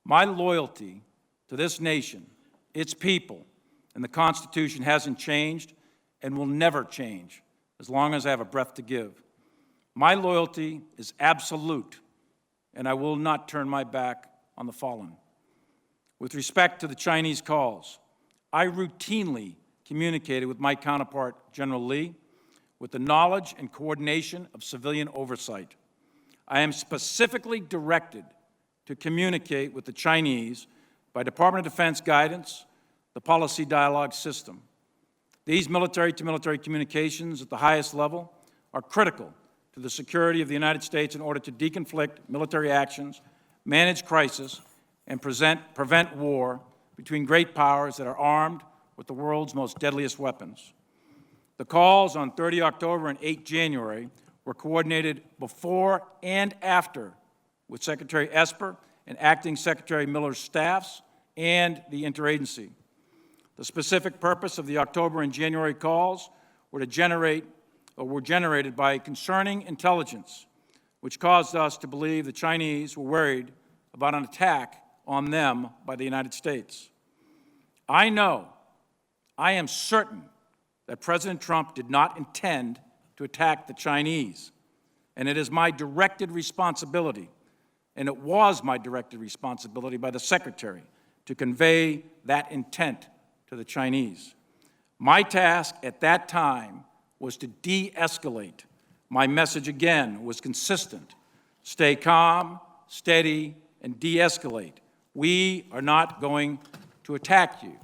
My loyalty to this nation, its people, and the Constitution hasn't changed and will never change as long as I have a breath to give. My loyalty is absolute, and I will not turn my back on the fallen. With respect to the Chinese calls, I routinely communicated with my counterpart, General Lee, with the knowledge and coordination of civilian oversight. I am specifically directed to communicate with the Chinese by Department of Defense guidance, the policy dialogue system. These military-to-military communications at the highest level are critical to the security of the United States in order to deconflict military actions, manage crisis, and prevent war between great powers that are armed with the world's most deadliest weapons. The calls on 30 October and 8 January were coordinated before and after with Secretary Esper and Acting Secretary Miller's staffs and the interagency. The specific purpose of the October and January calls were generated by concerning intelligence, which caused us to believe the Chinese were worried about an attack on them by the United States. I am certain that President Trump did not intend to attack the Chinese, and it is my directed responsibility, and it was my directed responsibility by the Secretary to convey that intent to the Chinese. My task at that time was to de-escalate. My message again was consistent. Stay calm, steady, and de-escalate. We are not going to attack you.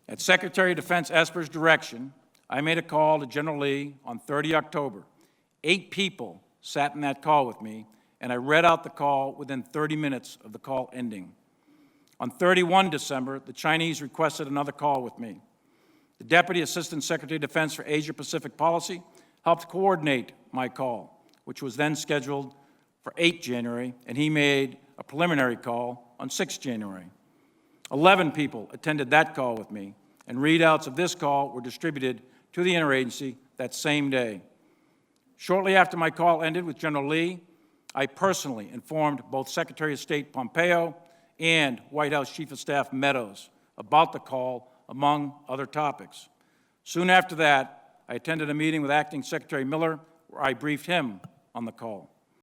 At Secretary of Defense Esper's direction, I made a call to General Lee on 30 October. 8 people sat in that call with me, and I read out the call within 30 minutes of the call ending. On 31 December, the Chinese requested another call with me. The Deputy Assistant Secretary of Defense for Asia-Pacific Policy helped coordinate my call, which was then scheduled for 8 January, and he made a preliminary call on 6 January. 11 people attended that call with me, and readouts of this call were distributed to the interagency that same day. Shortly after my call ended with General Lee, I personally informed both Secretary of State Pompeo and White House Chief of Staff Meadows about the call, among other topics. Soon after that, I attended a meeting with Acting Secretary Miller where I briefed him on the call.